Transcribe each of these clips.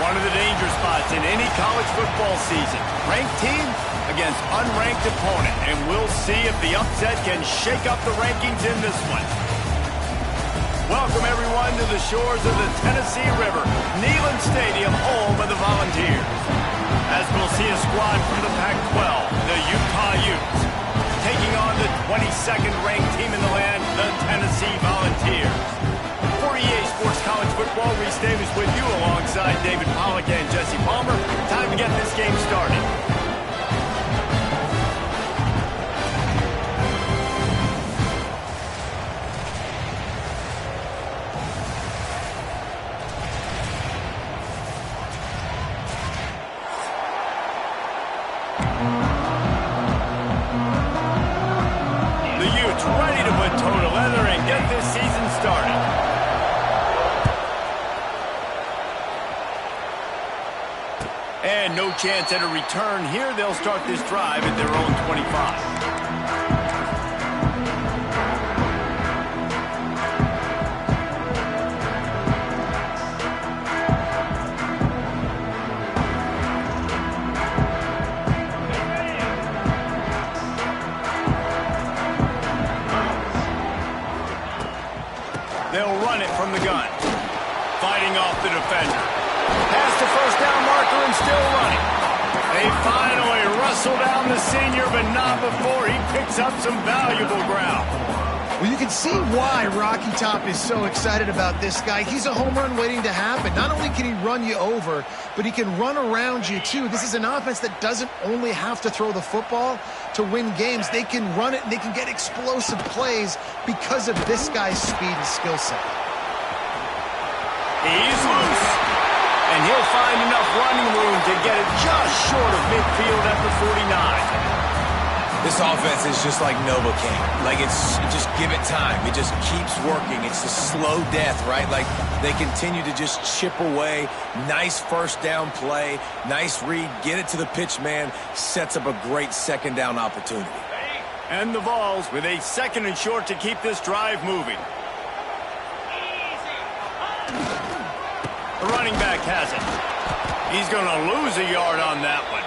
One of the danger spots in any college football season. Ranked team against unranked opponent. And we'll see if the upset can shake up the rankings in this one. Welcome, everyone, to the shores of the Tennessee River. Neyland Stadium, home of the Volunteers. As we'll see a squad from the Pac-12, the Utah Utes, taking on the 22nd ranked team in the land, the Tennessee Volunteers. For EA Sports College Football, Reese Davis with you alongside David Pollack and Jesse Palmer. Time to get this game started. The Utes ready to put toe to leather and get this season started. And no chance at a return here. They'll start this drive at their own 25. They'll run it from the gun. Fighting off the defender. Past the first down marker and still running. They finally wrestle down the senior, but not before he picks up some valuable ground. Well, you can see why Rocky Top is so excited about this guy. He's a home run waiting to happen. Not only can he run you over, but he can run around you too. This is an offense that doesn't only have to throw the football to win games. They can run it and they can get explosive plays because of this guy's speed and skill set. He's loose, and he'll find enough running room to get it just short of midfield at the 49. This offense is just like Novocaine. Like, just give it time. It just keeps working. It's the slow death, right? Like, they continue to just chip away. Nice first down play. Nice read. Get it to the pitch man. Sets up a great second down opportunity. And the Vols with a 2nd and short to keep this drive moving. The running back has it. He's going to lose a yard on that one.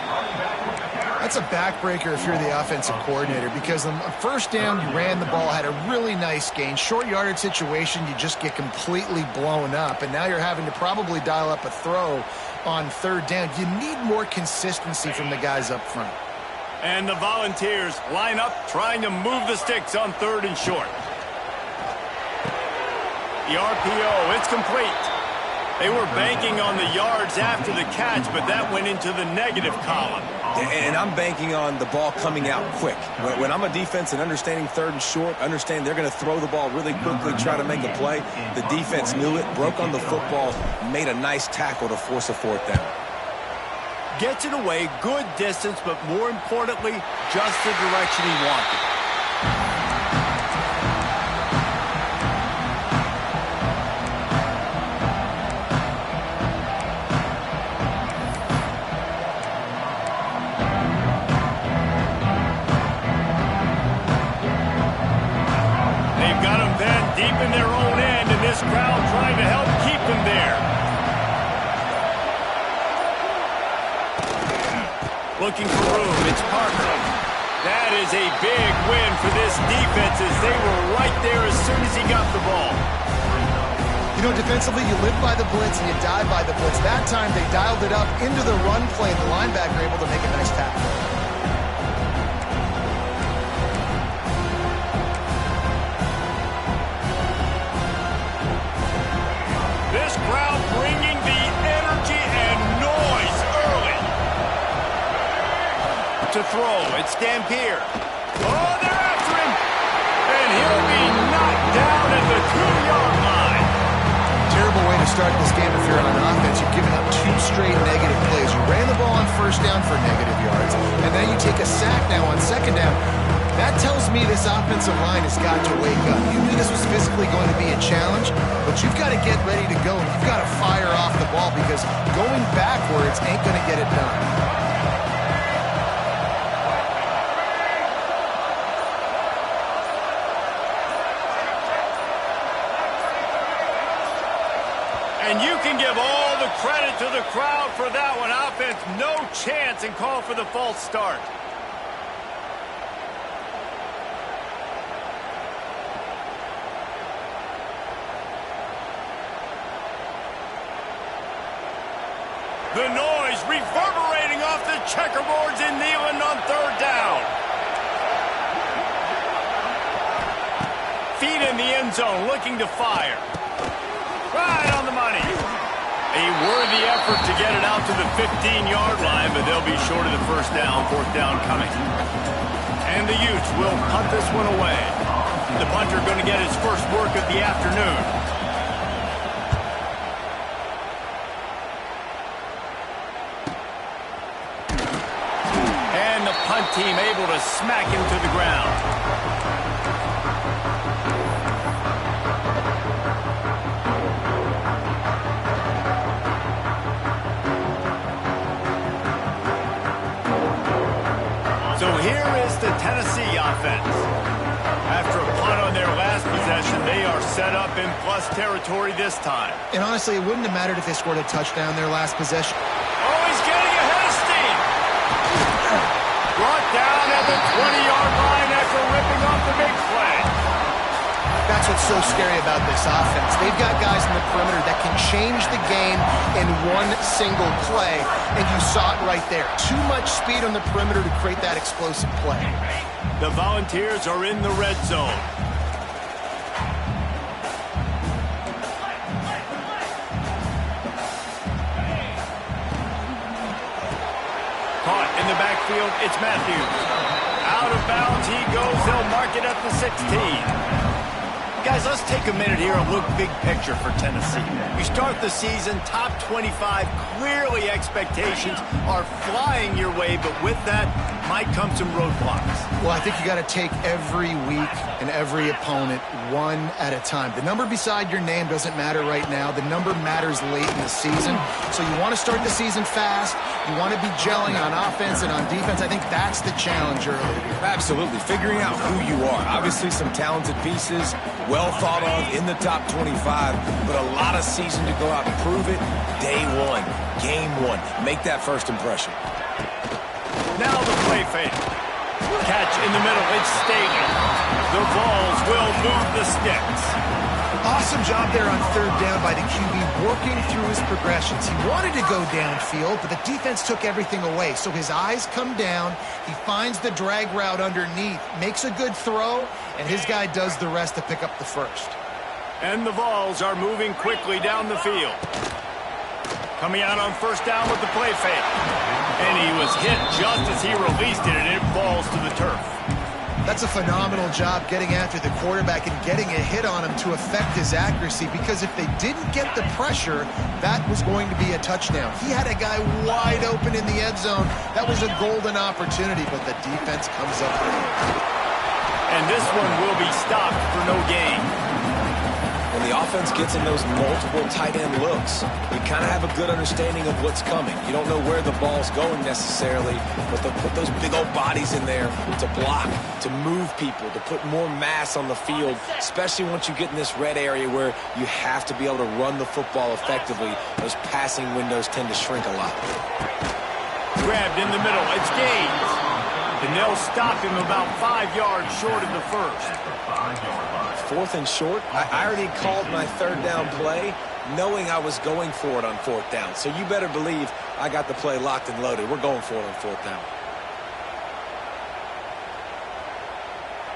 That's a backbreaker if you're the offensive coordinator, because on first down, you ran the ball, had a really nice gain. Short yardage situation, you just get completely blown up, and now you're having to probably dial up a throw on 3rd down. You need more consistency from the guys up front. And the Volunteers line up trying to move the sticks on 3rd and short. The RPO, it's complete. They were banking on the yards after the catch, but that went into the negative column. And I'm banking on the ball coming out quick. When I'm a defense and understanding 3rd and short, understand they're going to throw the ball really quickly, try to make a play. The defense knew it, broke on the football, made a nice tackle to force a 4th down. Gets it away, good distance, but more importantly, just the direction he wanted. Deep in their own end, and this crowd trying to help keep them there. Looking for room, it's Parker. That is a big win for this defense, as they were right there as soon as he got the ball. You know, defensively, you live by the blitz and you die by the blitz. That time, they dialed it up into the run play, and the linebacker able to make a nice tackle. This crowd bringing the energy and noise early. To throw, it's Dampier. Oh, they're after him. And he'll be knocked down at the 2-yard line. Terrible way to start this game if you're on offense. You've given up 2 straight negative plays. You ran the ball on 1st down for negative yards, and then you take a sack now on 2nd down. That tells me this offensive line has got to wake up. You knew this was physically going to be a challenge, but you've got to get ready to go. You've got to fire off the ball, because going backwards ain't going to get it done. And you can give all the credit to the crowd for that one. Offense, no chance, and call for the false start. The noise reverberating off the checkerboards in Neyland on 3rd down. Feet in the end zone, looking to fire. Right on the money. A worthy effort to get it out to the 15-yard line, but they'll be short of the 1st down, 4th down coming. And the Utes will punt this one away. The punter going to get his first work of the afternoon. Punt team able to smack him to the ground. So here is the Tennessee offense. After a punt on their last possession, they are set up in plus territory this time. And honestly, it wouldn't have mattered if they scored a touchdown their last possession. Oh, he's getting ahead of steam. Brought down at the 20-yard line after ripping off the big play. That's what's so scary about this offense. They've got guys in the perimeter that can change the game in one single play, and you saw it right there. Too much speed on the perimeter to create that explosive play. The Volunteers are in the red zone. backfield. It's Matthews. Out of bounds he goes. They'll mark it at the 16. Guys, let's take a minute here and look big picture for Tennessee. You start the season, top 25, clearly expectations are flying your way, but with that might come some roadblocks. Well, I think you got to take every week and every opponent one at a time. The number beside your name doesn't matter right now. The number matters late in the season. So you want to start the season fast. You want to be gelling on offense and on defense. I think that's the challenge early. Absolutely. Figuring out who you are. Obviously some talented pieces, well thought of in the top 25, but a lot of season to go out and prove it. Day one, game one. Make that first impression. Now the play fake. Catch in the middle. It's Staley. The Vols will move the sticks. Awesome job there on third down by the QB, working through his progressions. He wanted to go downfield, but the defense took everything away. So his eyes come down. He finds the drag route underneath, makes a good throw, and his guy does the rest to pick up the first. And the Vols are moving quickly down the field. Coming out on first down with the play fake. And he was hit just as he released it, and it falls to the turf. That's a phenomenal job getting after the quarterback and getting a hit on him to affect his accuracy, because if they didn't get the pressure, that was going to be a touchdown. He had a guy wide open in the end zone. That was a golden opportunity, but the defense comes up with it. And this one will be stopped for no gain. When the offense gets in those multiple tight end looks, you kind of have a good understanding of what's coming. You don't know where the ball's going necessarily, but they'll put those big old bodies in there to block, to move people, to put more mass on the field, especially once you get in this red area where you have to be able to run the football effectively. Those passing windows tend to shrink a lot. Grabbed in the middle. It's Gaines. And they'll stop him about 5 yards short of the first. Fourth and short. I already called my third down play knowing I was going for it on fourth down. So you better believe I got the play locked and loaded. We're going for it on fourth down.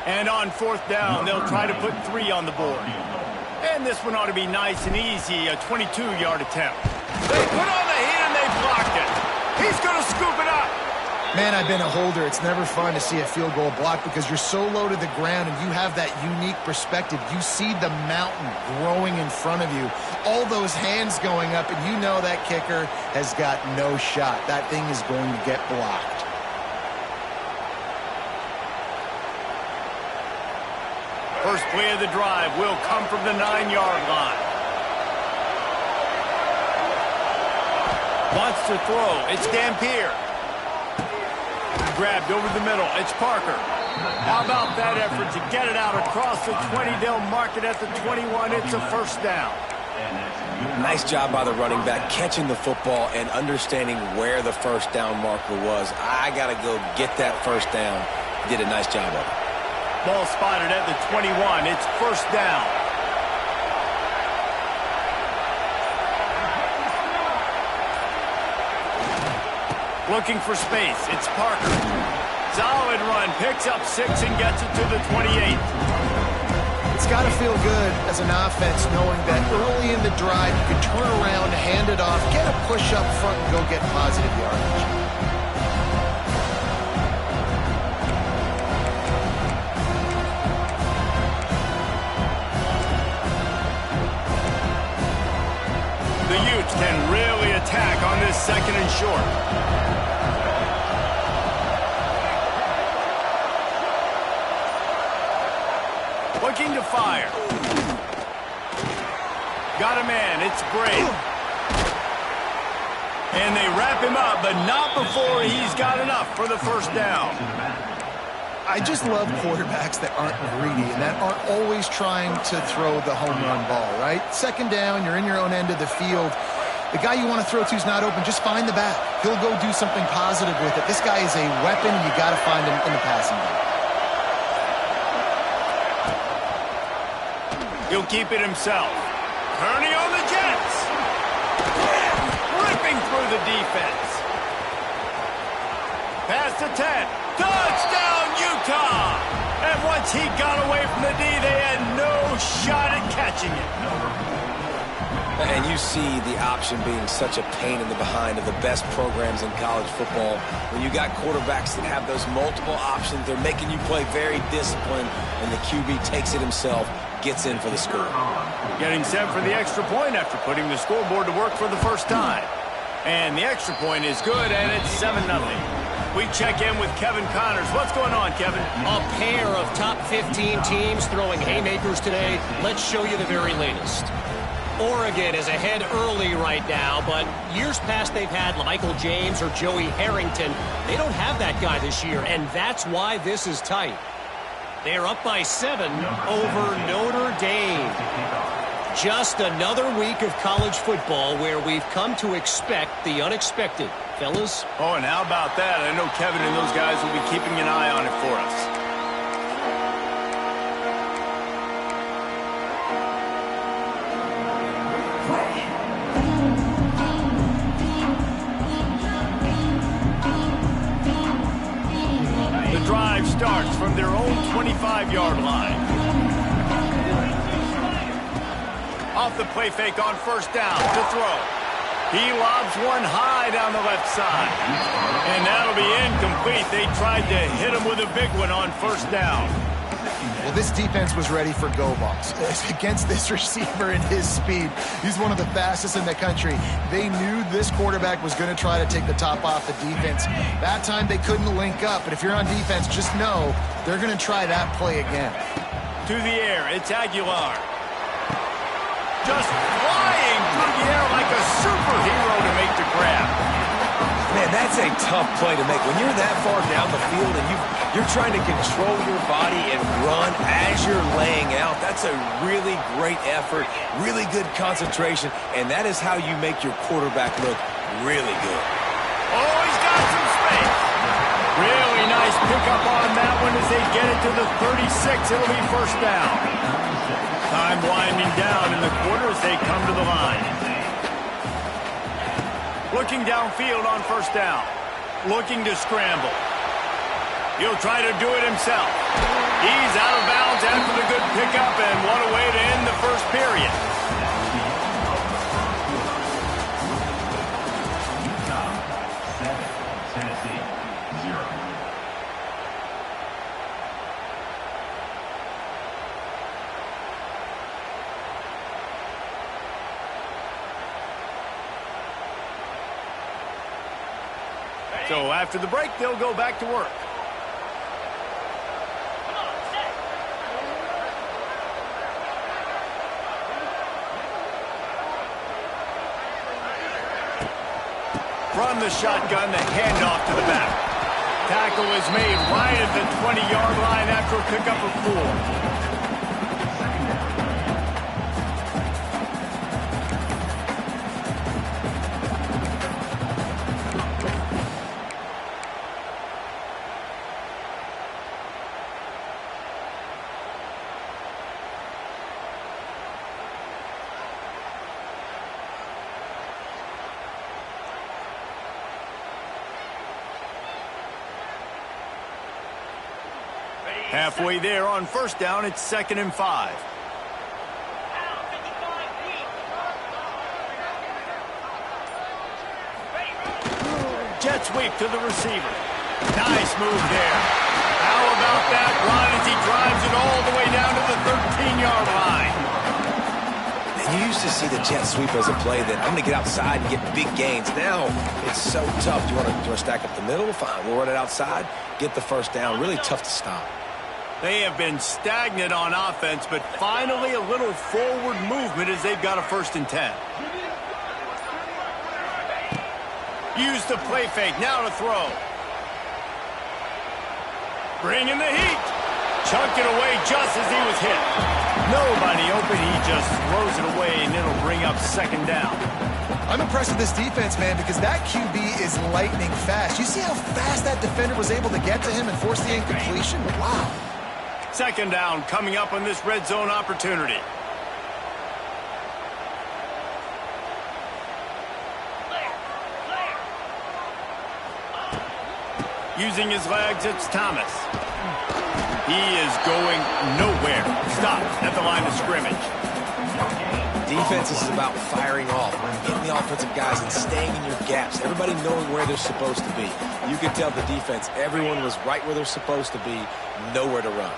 And on fourth down, they'll try to put 3 on the board. And this one ought to be nice and easy, a 22-yard attempt. They put on the heat and they blocked it. He's going to scoop it up. Man, I've been a holder. It's never fun to see a field goal blocked because you're so low to the ground and you have that unique perspective. You see the mountain growing in front of you, all those hands going up, and you know that kicker has got no shot. That thing is going to get blocked. First play of the drive will come from the 9-yard line. Wants to throw. It's Dampier. Grabbed over the middle. It's Parker. How about that effort to get it out across the 20? They'll mark it at the 21. It's a first down. Nice job by the running back catching the football and understanding where the first down marker was. I got to go get that first down. Did a nice job of it. Ball spotted at the 21. It's first down. Looking for space. It's Parker. Solid run. Picks up 6 and gets it to the 28. It's got to feel good as an offense knowing that early in the drive you can turn around, hand it off, get a push up front, and go get positive yardage. The Utes can really attack on this second and short. Looking to fire. Got a man. It's Brady. And they wrap him up, but not before he's got enough for the first down. I just love quarterbacks that aren't greedy and that aren't always trying to throw the home run ball, right? Second down, you're in your own end of the field. The guy you want to throw to is not open. Just find the back. He'll go do something positive with it. This guy is a weapon. You got to find him in the passing game. He'll keep it himself. Kearney on the Jets. Ripping through the defense. Pass to 10. Touchdown, Utah! And once he got away from the D, they had no shot at catching it. And you see the option being such a pain in the behind of the best programs in college football. When you got quarterbacks that have those multiple options, they're making you play very disciplined, and the QB takes it himself, gets in for the score. Getting set for the extra point after putting the scoreboard to work for the first time. And the extra point is good, and it's 7-0. We check in with Kevin Connors. What's going on, Kevin? A pair of top 15 teams throwing haymakers today. Let's show you the very latest. Oregon is ahead early right now, but years past they've had Michael James or Joey Harrington. They don't have that guy this year, and that's why this is tight. They're up by 7 over Notre Dame. Just another week of college football where we've come to expect the unexpected. Fellas? Oh, and how about that? I know Kevin and those guys will be keeping an eye on it for us. The drive starts from their own 25-yard line. Off the play fake on first down to throw. He lobs one high down the left side. And that'll be incomplete. They tried to hit him with a big one on first down. Well, this defense was ready for go balls. Against this receiver and his speed, he's one of the fastest in the country. They knew this quarterback was going to try to take the top off the defense. That time they couldn't link up, but if you're on defense, just know they're going to try that play again. To the air, it's Aguilar. Just flying through the air like a superhero to make the grab. Man, that's a tough play to make. When you're that far down the field and you're trying to control your body and run as you're laying out, that's a really great effort, really good concentration, and that is how you make your quarterback look really good. Oh, he's got some space. Really nice pickup on that one as they get it to the 36. It'll be first down. Time winding down in the quarter as they come to the line. Looking downfield on first down. Looking to scramble. He'll try to do it himself. He's out of bounds after the good pickup, and what a way to end the first period. So after the break, they'll go back to work. From the shotgun, the handoff to the back. Tackle is made right at the 20-yard line after a pickup of 4. Halfway there on first down, it's 2nd and 5. Jet sweep to the receiver. Nice move there. How about that run as he drives it all the way down to the 13-yard line? And you used to see the jet sweep as a play that I'm going to get outside and get big gains. Now it's so tough. Do you want to stack up the middle? Fine. We'll run it outside, get the first down. Really tough to stop. They have been stagnant on offense, but finally a little forward movement as they've got a 1st and 10. Use the play fake, now to throw. Bringing the heat. Chunked it away just as he was hit. Nobody open, he just throws it away, and it'll bring up 2nd down. I'm impressed with this defense, man, because that QB is lightning fast. You see how fast that defender was able to get to him and force the incompletion? Wow. 2nd down coming up on this red zone opportunity. Using his legs, it's Thomas. He is going nowhere. Stopped at the line of scrimmage. Defense is about firing off, getting the offensive guys and staying in your gaps. Everybody knowing where they're supposed to be. You could tell the defense, everyone was right where they're supposed to be, nowhere to run.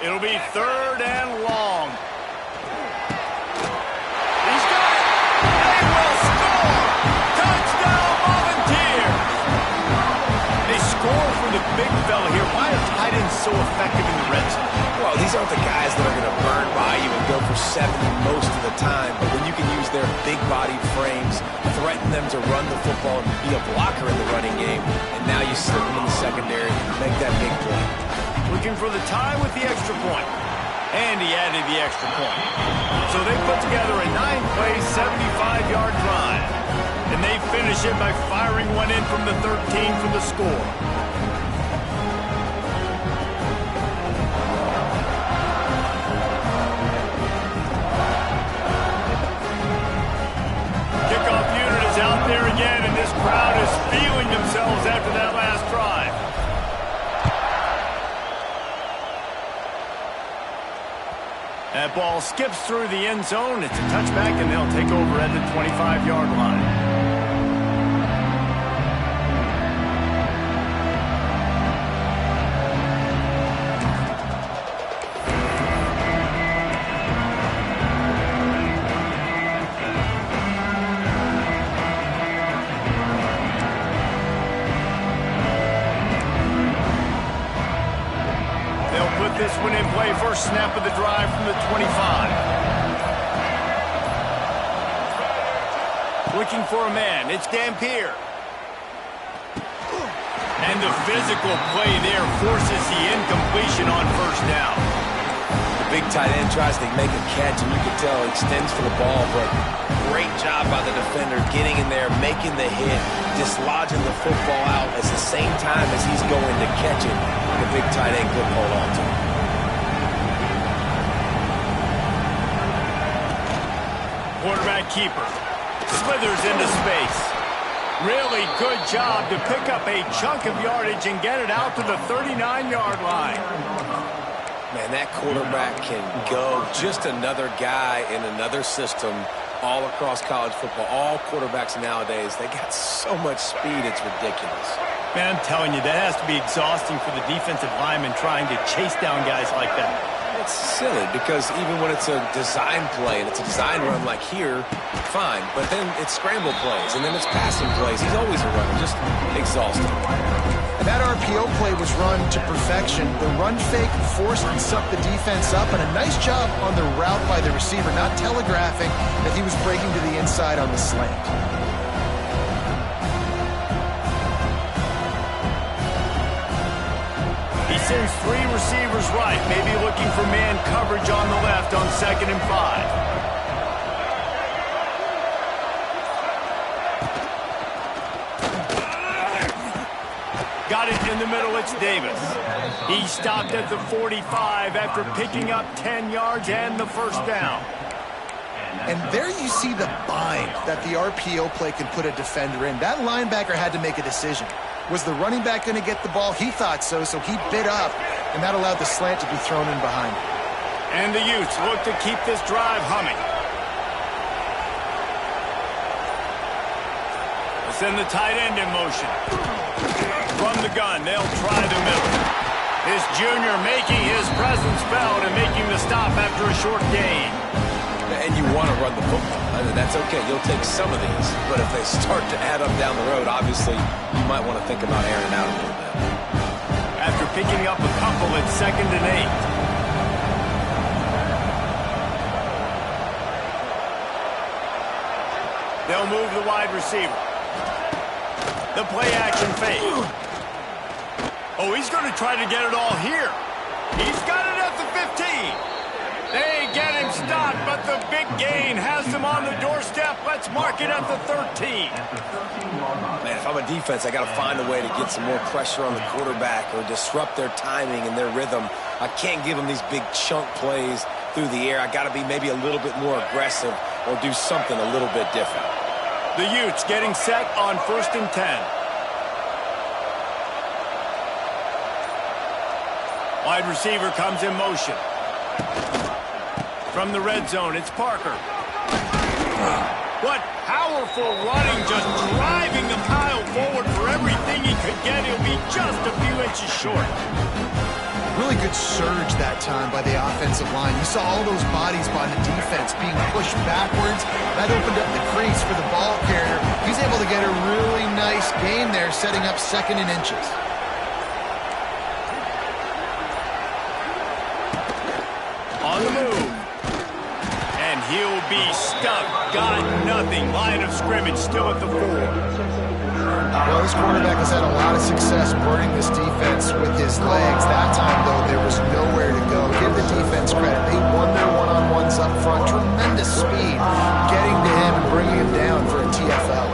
It'll be 3rd and long. He's got it. They will score. Touchdown, Volunteers. They score for the big fella here. Why are tight ends so effective in the red zone? Well, these aren't the guys that are going to burn by you and go for 70 most of the time, but when you can use their big-bodied frames, threaten them to run the football and be a blocker in the running game, and now you slip them in the secondary and make that big play. Looking for the tie with the extra point. And he added the extra point. So they put together a 9-play, 75-yard drive. And they finish it by firing one in from the 13 for the score. Kickoff unit is out there again, and this crowd is feeling themselves after that last drive. That ball skips through the end zone. It's a touchback, and they'll take over at the 25-yard line. This one in play, first snap of the drive from the 25. Looking for a man, it's Dampier. And the physical play there forces the incompletion on first down. The big tight end tries to make a catch, and you can tell he extends for the ball, but great job by the defender getting in there, making the hit, dislodging the football out at the same time as he's going to catch it. The big tight end couldn't hold on to it. Quarterback keeper slithers into space. Really good job to pick up a chunk of yardage and get it out to the 39-yard line. Man, that quarterback can go. Just another guy in another system all across college football. All quarterbacks nowadays, they got so much speed, it's ridiculous. Man, I'm telling you, that has to be exhausting for the defensive lineman trying to chase down guys like that. It's silly because even when it's a design play and it's a design run like here, fine. But then it's scramble plays and then it's passing plays. He's always a runner, just exhausting. And that RPO play was run to perfection. The run fake forced and sucked the defense up, and a nice job on the route by the receiver, not telegraphing that he was breaking to the inside on the slant. He sends 3 receivers right, maybe looking for man coverage on the left on 2nd and 5. Got it in the middle, it's Davis. He stopped at the 45 after picking up 10 yards and the first down. And there you see the bind that the RPO play can put a defender in. That linebacker had to make a decision. Was the running back going to get the ball? He thought so, so he bit up, and that allowed the slant to be thrown in behind him. And the Utes look to keep this drive humming. They send the tight end in motion. From the gun, they'll try the middle. This junior making his presence felt and making the stop after a short gain. And you want to run the football. I mean, that's okay. You'll take some of these. But if they start to add up down the road, obviously, you might want to think about airing out a little bit. After picking up a couple at 2nd and 8. They'll move the wide receiver. The play action fake. Oh, he's going to try to get it all here. He's got it at the 15. They get him stopped, but the big gain has him on the doorstep. Let's mark it at the 13. Man, if I'm a defense, I got to find a way to get some more pressure on the quarterback or disrupt their timing and their rhythm. I can't give them these big chunk plays through the air. I got to be maybe a little bit more aggressive or do something a little bit different. The Utes getting set on 1st and 10. Wide receiver comes in motion. From the red zone, it's Parker. What powerful running, just driving the pile forward for everything he could get. He'll be just a few inches short. Really good surge that time by the offensive line. You saw all those bodies by the defense being pushed backwards. That opened up the crease for the ball carrier. He's able to get a really nice gain there, setting up 2nd and inches. On the move. And he'll be stuck. Got nothing. Line of scrimmage still at the 4. Well, this quarterback has had a lot of success burning this defense with his legs. That time, though, there was nowhere to go. Give the defense credit. They won their one-on-ones up front. Tremendous speed getting to him and bringing him down for a TFL.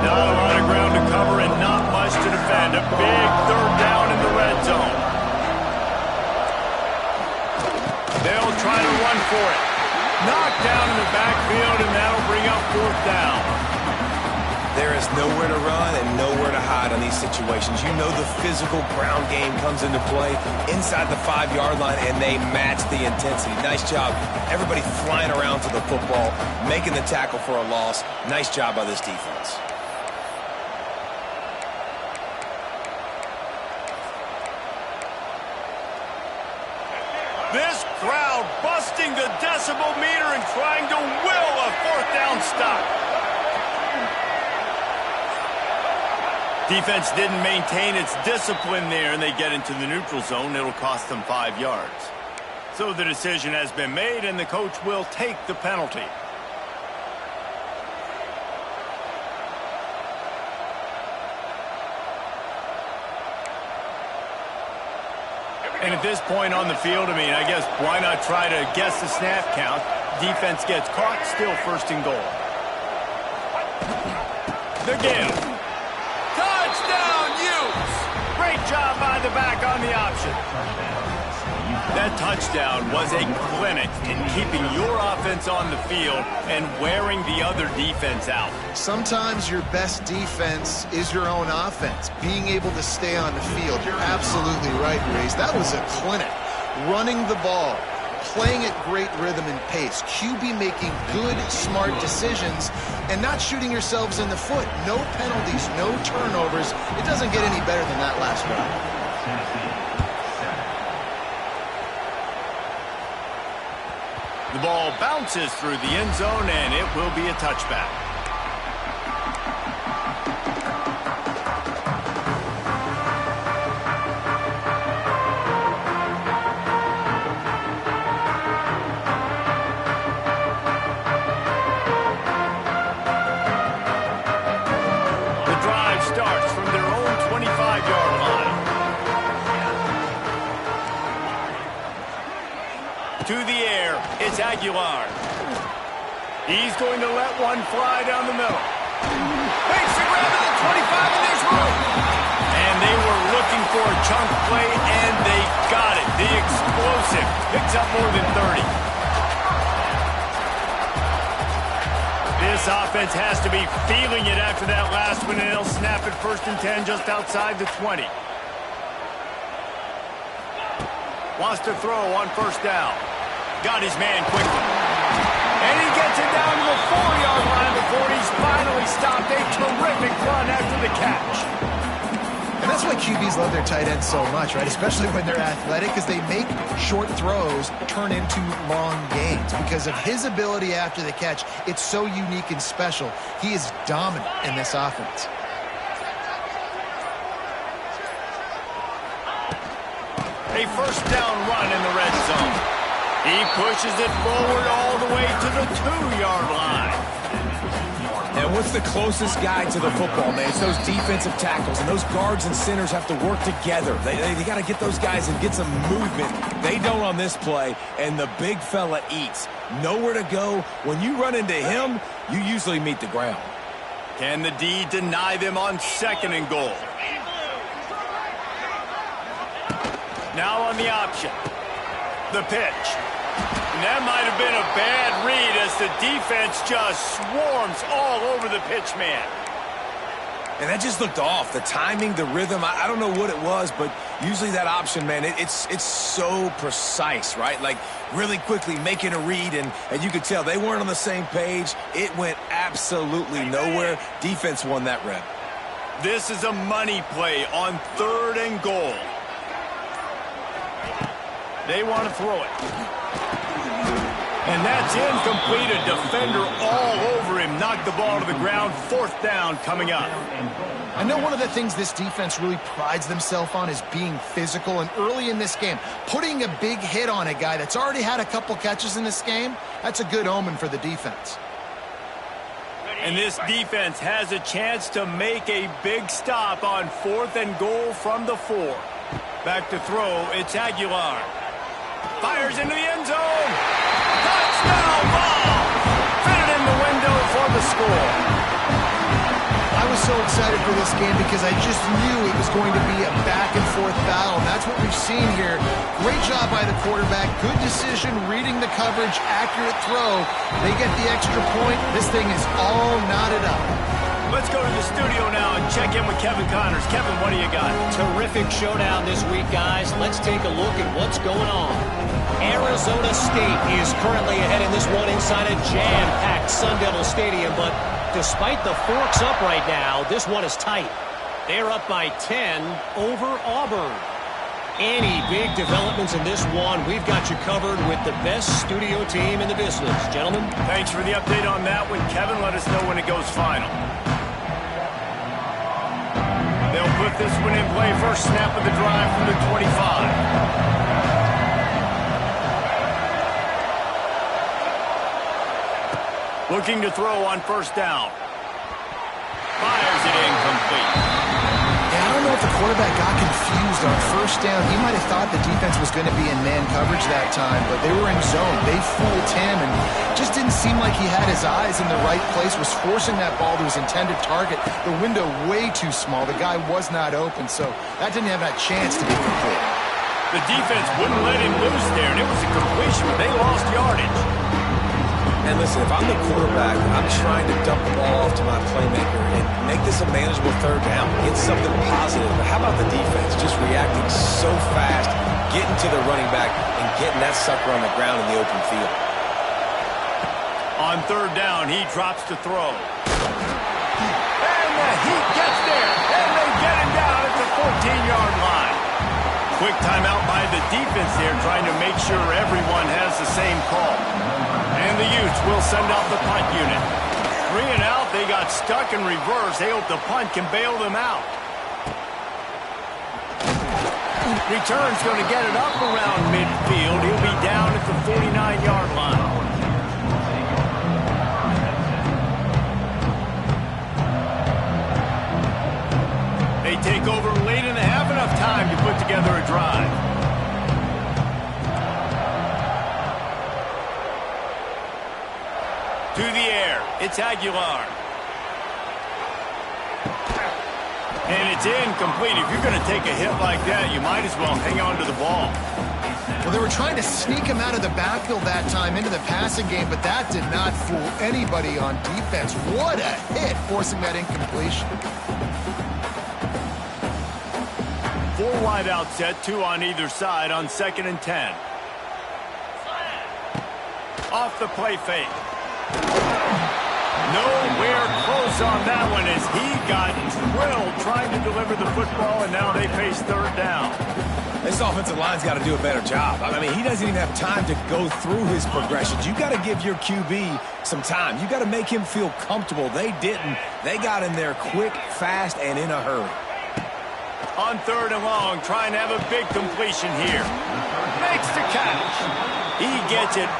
Not a lot of ground to cover and not much to defend. A big 3rd down in the red zone. They'll try to run for it. Knocked down in the backfield, and that'll bring up 4th down. There is nowhere to run and nowhere to hide on these situations. You know the physical ground game comes into play inside the 5-yard line, and they match the intensity. Nice job. Everybody flying around to the football, making the tackle for a loss. Nice job by this defense. This crowd busting the decibel meter and trying to will a 4th down stop. Defense didn't maintain its discipline there, and they get into the neutral zone. It'll cost them 5 yards. So the decision has been made, and the coach will take the penalty. And at this point on the field, I mean, I guess why not try to guess the snap count? Defense gets caught, still 1st and goal. The give. Touchdown, Utes! Great job by the back on the option. That touchdown was a clinic in keeping your offense on the field and wearing the other defense out. Sometimes your best defense is your own offense, being able to stay on the field. You're absolutely right, Reese. That was a clinic. Running the ball, playing at great rhythm and pace, QB making good, smart decisions, and not shooting yourselves in the foot. No penalties, no turnovers. It doesn't get any better than that last drive. The ball bounces through the end zone, and it will be a touchback. The drive starts from their own 25-yard line. To the air, it's Aguilar. He's going to let one fly down the middle. Makes the grab at the 25, and there's room. And they were looking for a chunk play, and they got it. The explosive picks up more than 30. This offense has to be feeling it after that last one, and they'll snap it 1st and 10 just outside the 20. Wants to throw on 1st down. Got his man quickly. And he gets it down to the 4-yard line before he's finally stopped. A terrific run after the catch. And that's why QBs love their tight ends so much, right? Especially when they're athletic, because they make short throws turn into long gains. Because of his ability after the catch, it's so unique and special. He is dominant in this offense. A 1st down run in the red zone. He pushes it forward all the way to the 2-yard line. And what's the closest guy to the football, man? It's those defensive tackles, and those guards and centers have to work together. They got to get those guys and get some movement. They don't on this play, and the big fella eats. Nowhere to go. When you run into him, you usually meet the ground. Can the D deny them on 2nd and goal? Now on the option. The pitch. And that might have been a bad read as the defense just swarms all over the pitch man. And that just looked off. The timing, the rhythm, I don't know what it was, but Usually that option, man, it's so precise, right? Like, really quickly making a read, and you could tell they weren't on the same page. It went absolutely nowhere. Defense won that rep. This is a money play on 3rd and goal. They want to throw it. And that's incomplete. A defender all over him. Knocked the ball to the ground. 4th down coming up. I know one of the things this defense really prides themselves on is being physical. And early in this game, putting a big hit on a guy that's already had a couple catches in this game, that's a good omen for the defense. And this defense has a chance to make a big stop on 4th and goal from the 4. Back to throw. It's Aguilar. Fires into the end zone. Touchdown ball. Fitted in the window for the score. I was so excited for this game because I just knew it was going to be a back-and-forth battle. And that's what we've seen here. Great job by the quarterback. Good decision, reading the coverage, accurate throw. They get the extra point. This thing is all knotted up. Let's go to the studio now and check in with Kevin Connors. Kevin, what do you got? Terrific showdown this week, guys. Let's take a look at what's going on. Arizona State is currently ahead in this one inside a jam-packed Sun Devil Stadium, but despite the forks up right now, this one is tight. They're up by 10 over Auburn. Any big developments in this one, we've got you covered with the best studio team in the business. Gentlemen. Thanks for the update on that one, Kevin. Let us know when it goes final. They'll put this one in play. First snap of the drive from the 25. Looking to throw on 1st down. Fires it incomplete. Yeah, I don't know if the quarterback got confused on 1st down. He might have thought the defense was going to be in man coverage that time, but they were in zone. They fooled him, and just didn't seem like he had his eyes in the right place, was forcing that ball to his intended target. The window way too small. The guy was not open, so that didn't have that chance to be complete. The defense wouldn't let him loose there, and it was a completion, but they lost yardage. And listen, if I'm the quarterback, I'm trying to dump the ball off to my playmaker and make this a manageable 3rd down. Get something positive. But how about the defense just reacting so fast, getting to the running back, and getting that sucker on the ground in the open field? On 3rd down, he drops to throw. And the heat gets there, and they get him down at the 14-yard line. Quick timeout by the defense there, trying to make sure everyone has the same call. And the Utes will send out the punt unit. 3 and out, they got stuck in reverse. They hope the punt can bail them out. Return's going to get it up around midfield. He'll be down at the 49-yard line. They take over late and have enough time to put together a drive. To the air, it's Aguilar. And it's incomplete. If you're going to take a hit like that, you might as well hang on to the ball. Well, they were trying to sneak him out of the backfield that time into the passing game, but that did not fool anybody on defense. What a hit, forcing that incompletion. 4 wide out set, 2 on either side on 2nd and 10. Off the play fake. Nowhere close on that one as he got drilled trying to deliver the football, and now they face 3rd down. This offensive line's got to do a better job. I mean, he doesn't even have time to go through his progressions. You got to give your QB some time. You got to make him feel comfortable. They didn't. They got in there quick, fast, and in a hurry. On 3rd and long, trying to have a big completion here. Makes the catch. He gets it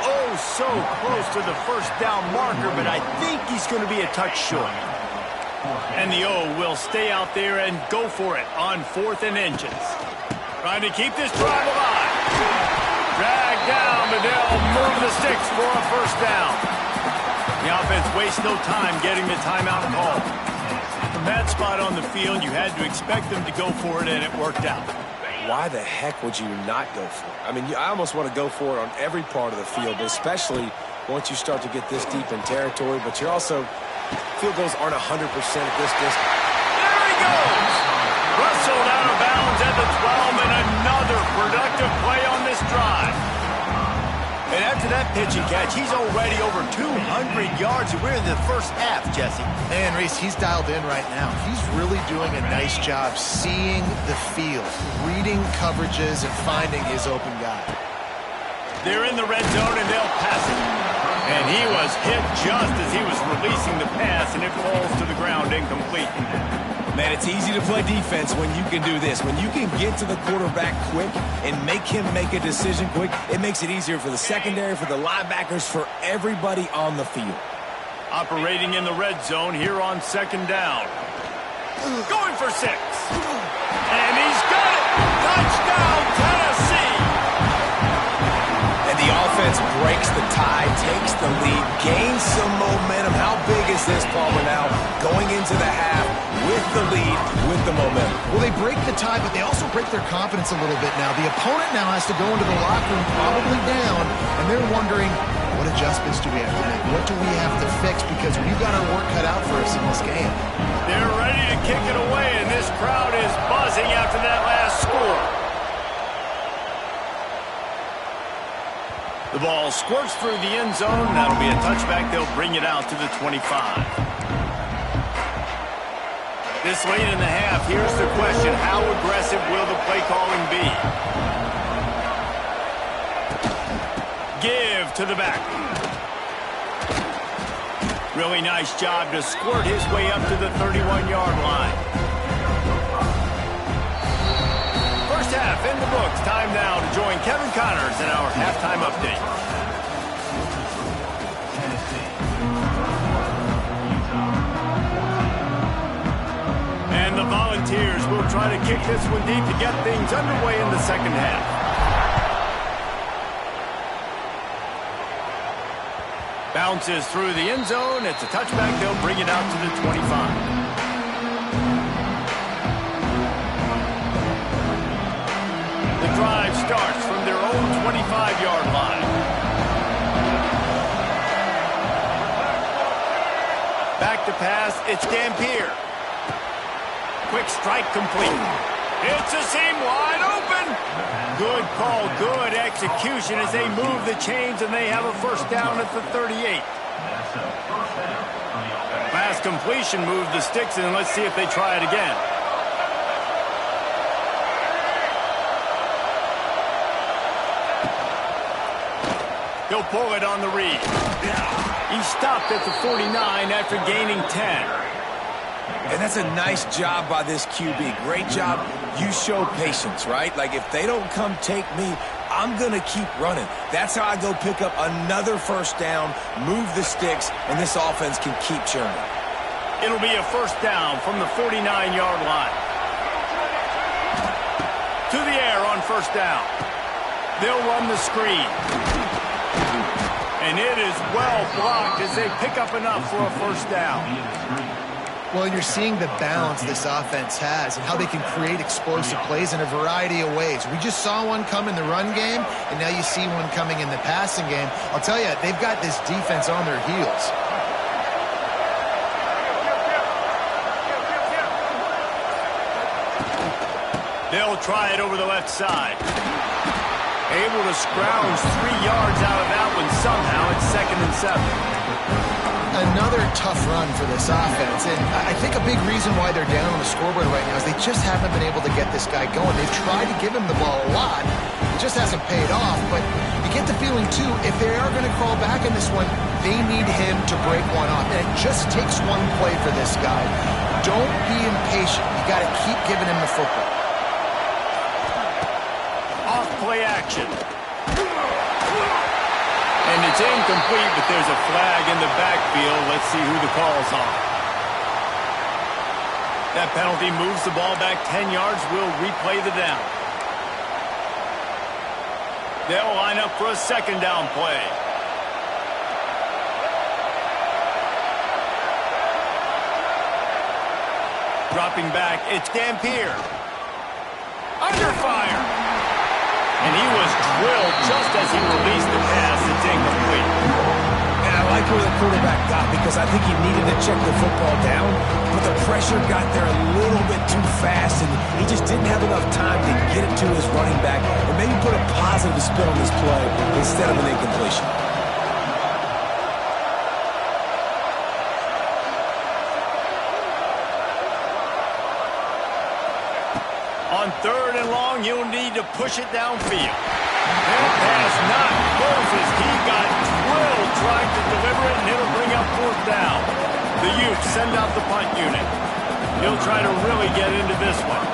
so close to the 1st down marker, but I think he's going to be a touch short. And the O will stay out there and go for it on 4th and inches. Trying to keep this drive alive. Dragged down, but they'll move the sticks for a 1st down. The offense wastes no time getting the timeout call. From that spot on the field, you had to expect them to go for it, and it worked out. Why the heck would you not go for it? I mean, I almost want to go for it on every part of the field, but especially once you start to get this deep in territory. But you're also, field goals aren't 100% at this distance. There he goes! Rustled out of bounds at the 12, and a catch. He's already over 200 yards, and we're in the first half, Jesse. Man, Reese, he's dialed in right now. He's really doing a nice job seeing the field, reading coverages, and finding his open guy. They're in the red zone, and they'll pass it. And he was hit just as he was releasing the pass, and it falls to the ground incomplete. Man, it's easy to play defense when you can do this. When you can get to the quarterback quick and make him make a decision quick, it makes it easier for the secondary, for the linebackers, for everybody on the field. Operating in the red zone here on second down. Going for 6. And he's got it! Touchdown, Tennessee! And the offense breaks the tie, takes the lead, gains some momentum. How big is this, Palmer, now? Going into the half with the lead, with the momentum. Well, they break the tie, but they also break their confidence a little bit now. The opponent now has to go into the locker room probably down, and they're wondering, what adjustments do we have to make? What do we have to fix? Because we've got our work cut out for us in this game. They're ready to kick it away, and this crowd is buzzing after that last score. The ball squirts through the end zone. That'll be a touchback. They'll bring it out to the 25. This late in the half, here's the question. How aggressive will the play calling be? Give to the back. Really nice job to squirt his way up to the 31-yard line. First half in the books. Time now to join Kevin Connors in our halftime update. And the Volunteers will try to kick this one deep to get things underway in the second half. Bounces through the end zone. It's a touchback. They'll bring it out to the 25. The drive starts from their own 25-yard line. Back to pass. It's Dampier. Quick strike complete. It's a seam wide open. Good call, good execution as they move the chains and they have a first down at the 38. Pass completion moved the sticks, and let's see if they try it again. He'll pull it on the read. He stopped at the 49 after gaining 10. And that's a nice job by this QB. Great job. You show patience, right? Like, if they don't come take me, I'm going to keep running. That's how I go pick up another first down, move the sticks, and this offense can keep churning. It'll be a first down from the 49-yard line. To the air on first down. They'll run the screen. And it is well blocked as they pick up enough for a first down. Well, you're seeing the balance this offense has and how they can create explosive plays in a variety of ways. We just saw one come in the run game, and now you see one coming in the passing game. I'll tell you, they've got this defense on their heels. They'll try it over the left side. Able to scrounge 3 yards out of that one somehow. It's 2nd and 7. Another tough run for this offense, and I think a big reason why they're down on the scoreboard right now is they just haven't been able to get this guy going. They've tried to give him the ball a lot. It just hasn't paid off, but you get the feeling, too, if they are going to crawl back in this one, they need him to break one off, and it just takes one play for this guy. Don't be impatient. You got to keep giving him the football. Off play action. And it's incomplete, but there's a flag in the backfield. Let's see who the call's on. That penalty moves the ball back 10 yards. We'll replay the down. They'll line up for a second down play. Dropping back, it's Dampier. Under fire. And he was drilled just as he released the pass. It's incomplete. And I like where the quarterback got, because I think he needed to check the football down, but the pressure got there a little bit too fast, and he just didn't have enough time to get it to his running back and maybe put a positive spin on this play instead of an incompletion. long, you'll need to push it downfield. That pass not closes. He got drilled trying to deliver it, and it'll bring up fourth down. The Utes send out the punt unit. He'll try to really get into this one.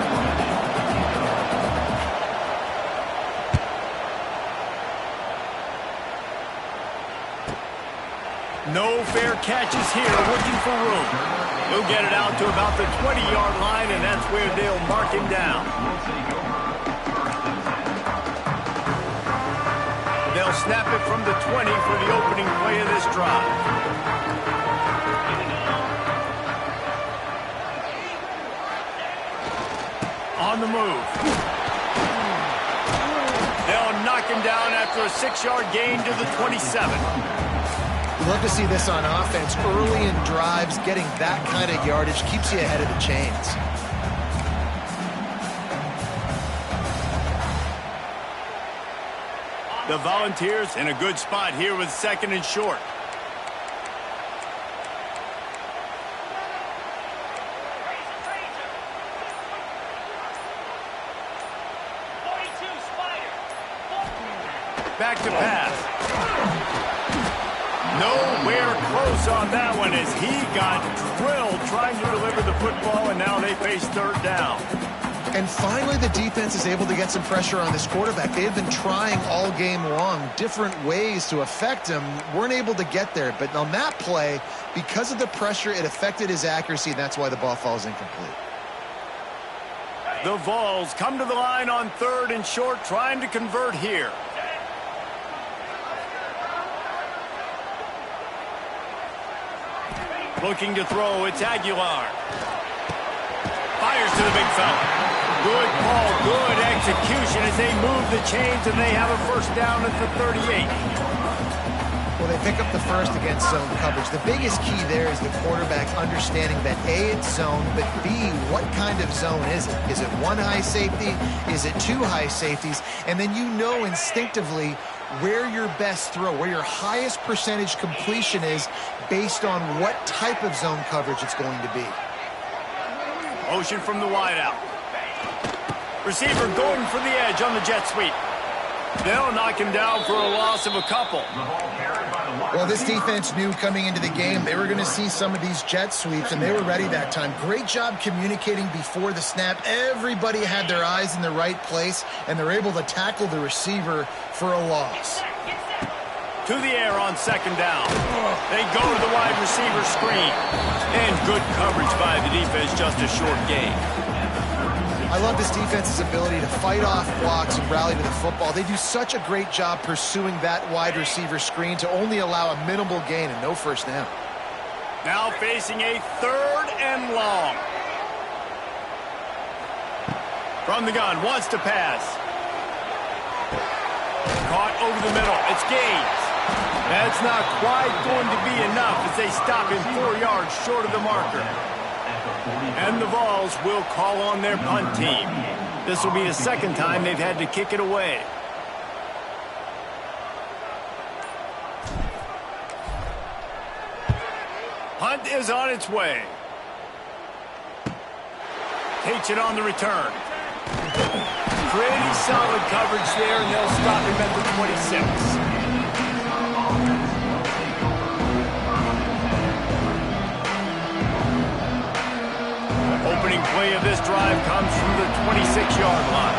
No fair catches here, looking for room. He'll get it out to about the 20-yard line, and that's where they'll mark him down. They'll snap it from the 20 for the opening play of this drive. On the move. They'll knock him down after a 6-yard gain to the 27. Love to see this on offense. Early in drives, getting that kind of yardage keeps you ahead of the chains. The Volunteers in a good spot here with 2nd and short. Back to pass. Nowhere close on that one as he got drilled trying to deliver the football, and now they face 3rd down. And finally, the defense is able to get some pressure on this quarterback. They've been trying all game long different ways to affect him. Weren't able to get there. But on that play, because of the pressure, it affected his accuracy, and that's why the ball falls incomplete. The Vols come to the line on 3rd and short, trying to convert here. Looking to throw, it's Aguilar. Fires to the big fella. Good ball, good execution as they move the chains, and they have a 1st down at the 38. Well, they pick up the first against zone coverage. The biggest key there is the quarterback understanding that A, it's zone, but B, what kind of zone is it? Is it 1 high safety? Is it 2 high safeties? And then you know instinctively where your best throw, where your highest percentage completion is based on what type of zone coverage it's going to be. Motion from the wideout. Receiver going for the edge on the jet sweep. They'll knock him down for a loss of a couple. Well, this defense knew coming into the game they were going to see some of these jet sweeps, and they were ready that time. Great job communicating before the snap. Everybody had their eyes in the right place, and they're able to tackle the receiver for a loss. To the air on 2nd down. They go to the wide receiver screen. And good coverage by the defense, just a short gain. I love this defense's ability to fight off blocks and rally to the football. They do such a great job pursuing that wide receiver screen to only allow a minimal gain and no 1st down. Now facing a 3rd and long. From the gun, wants to pass. Caught over the middle. It's Gaines. That's not quite going to be enough as they stop him 4 yards short of the marker. And the Vols will call on their punt team. This will be the 2nd time they've had to kick it away. Punt is on its way. Takes it on the return. Pretty solid coverage there, and they'll stop him at the 26. Opening play of this drive comes from the 26-yard line.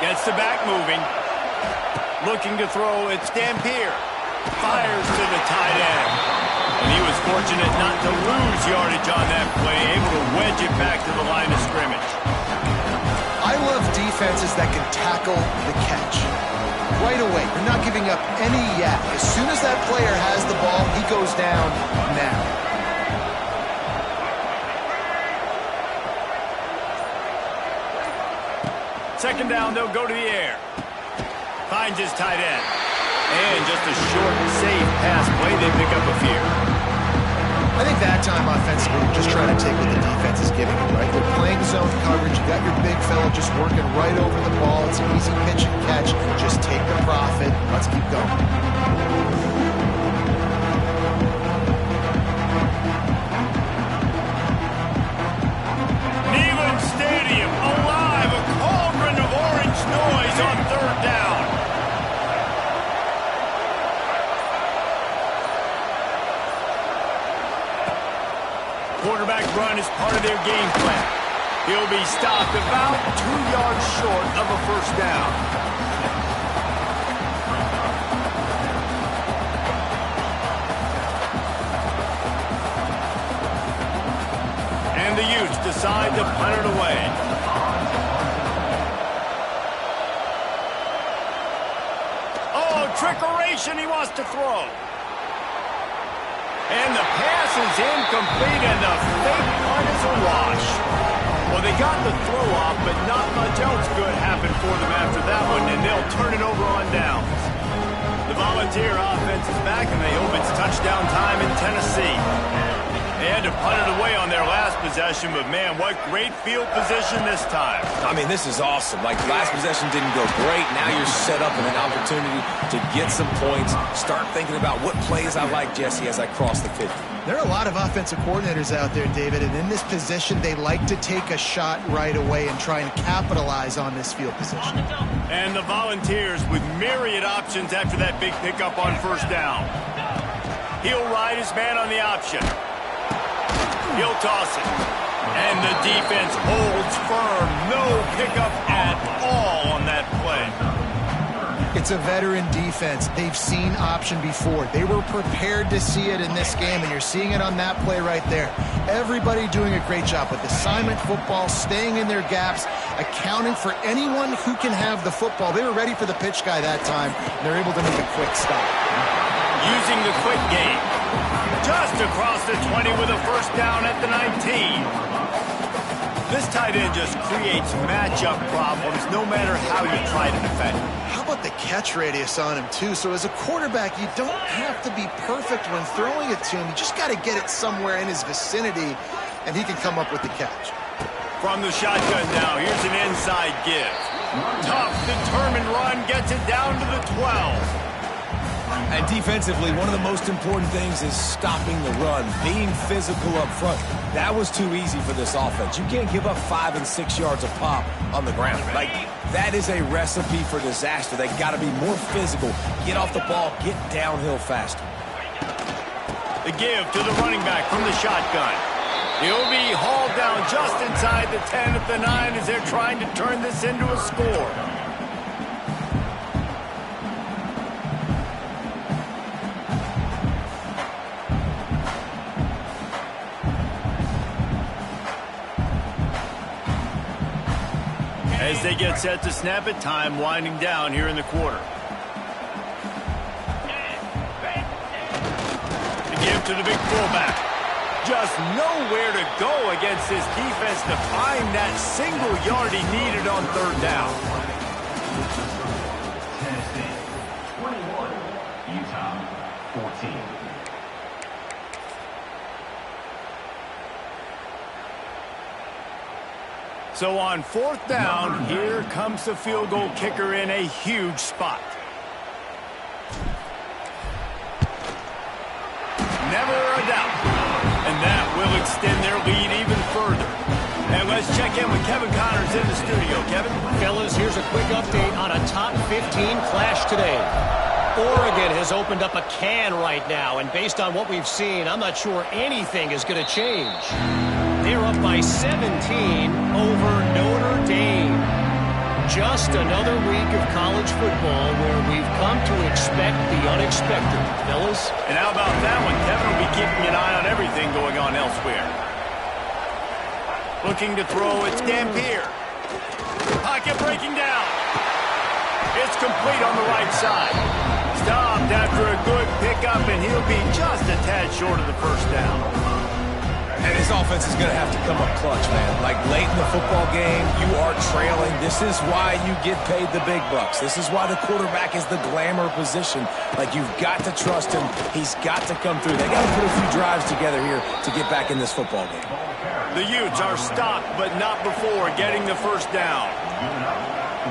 Gets the back moving. Looking to throw, it's Dampier. Fires to the tight end. And he was fortunate not to lose yardage on that play, able to wedge it back to the line of scrimmage. I love defenses that can tackle the catch. Right away, they're not giving up any yak. As soon as that player has the ball, he goes down now. Second down, they'll go to the air. Finds his tight end. And just a short, safe pass play, they pick up a few. I think that time offensively, you're just trying to take what the defense is giving you, right? They're playing zone coverage. You got your big fella just working right over the ball. It's an easy pitch and catch. Just take the profit. Let's keep going. on their game plan. He'll be stopped about 2 yards short of a first down. And the Utes decide to punt it away. Oh, trickeration, he wants to throw. And the pass is incomplete, and the fake punt is a wash. Well, they got the throw off, but not much else good happened for them after that one, and they'll turn it over on downs. The Volunteer offense is back, and they hope it's touchdown time in Tennessee. They had to punt it away on their last possession, but man, what great field position this time. I mean, this is awesome. Like, last possession didn't go great. Now you're set up in an opportunity to get some points. Start thinking about what plays I like, Jesse, as I cross the 50. There are a lot of offensive coordinators out there, David, and in this position, they like to take a shot right away and try and capitalize on this field position. And the Volunteers with myriad options after that big pickup on first down. He'll ride his man on the option. He'll toss it. And the defense holds firm. No pickup at all on that play. It's a veteran defense. They've seen option before. They were prepared to see it in this game, and you're seeing it on that play right there. Everybody doing a great job with assignment football, staying in their gaps, accounting for anyone who can have the football. They were ready for the pitch guy that time, and they're able to make a quick stop. Using the quick game. Just across the 20 with a first down at the 19. This tight end just creates matchup problems no matter how you try to defend. How about the catch radius on him, too? So as a quarterback, you don't have to be perfect when throwing it to him. You just got to get it somewhere in his vicinity, and he can come up with the catch. From the shotgun now, here's an inside give. Tough, determined run, gets it down to the 12. And defensively, one of the most important things is stopping the run, being physical up front. That was too easy for this offense. You can't give up 5 and 6 yards of pop on the ground. Like, that is a recipe for disaster. They got to be more physical, get off the ball, get downhill faster. The give to the running back from the shotgun. He'll be hauled down just inside the 10 at the 9 as they're trying to turn this into a score. As they get set to snap it, time winding down here in the quarter. The give to the big fullback. Just nowhere to go against this defense to find that single yard he needed on third down. Tennessee, 21, Utah, 14. So on fourth down, here comes the field goal kicker in a huge spot. Never a doubt. And that will extend their lead even further. And let's check in with Kevin Connors in the studio. Kevin? Fellas, here's a quick update on a top 15 clash today. Oregon has opened up a can right now, and based on what we've seen, I'm not sure anything is going to change. They're up by 17 over Notre Dame. Just another week of college football where we've come to expect the unexpected, fellas. And how about that one? Kevin will be keeping an eye on everything going on elsewhere. Looking to throw, it's Dampier. Pocket breaking down. It's complete on the right side. Stopped after a good pickup, and he'll be just a tad short of the first down. And his offense is going to have to come up clutch, man. Like, late in the football game, you are trailing. This is why you get paid the big bucks. This is why the quarterback is the glamour position. Like, you've got to trust him. He's got to come through. They got to put a few drives together here to get back in this football game. The Utes are stopped, but not before getting the first down.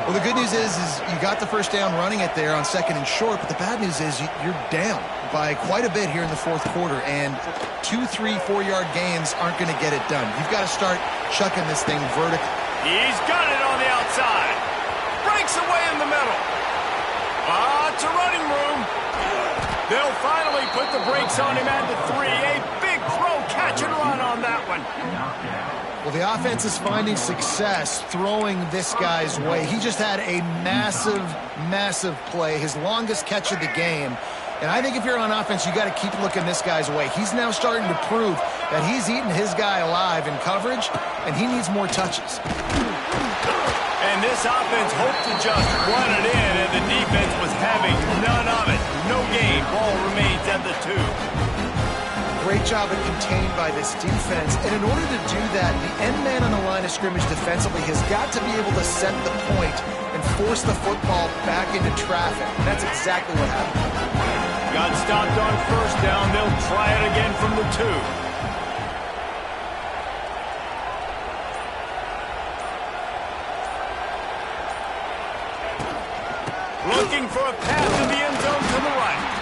Well, the good news is you got the first down running it there on second and short, but the bad news is you're down by quite a bit here in the fourth quarter, and 2, 3, 4-yard gains aren't going to get it done. You've got to start chucking this thing vertically. He's got it on the outside. Breaks away in the middle. Lots of running room. They'll finally put the brakes on him at the 3. A big throw, catch and run on that one. Well, the offense is finding success throwing this guy's way. He just had a massive, massive play, his longest catch of the game. And I think if you're on offense, you got to keep looking this guy's way. He's now starting to prove that he's eating his guy alive in coverage, and he needs more touches. And this offense hoped to just run it in, and the defense was having none of it. No gain. Ball remains at the 2. Great job at contained by this defense. And in order to do that, the end man on the line of scrimmage defensively has got to be able to set the point and force the football back into traffic. And that's exactly what happened. Got stopped on first down. They'll try it again from the 2. Looking for a pass in the end zone to the right.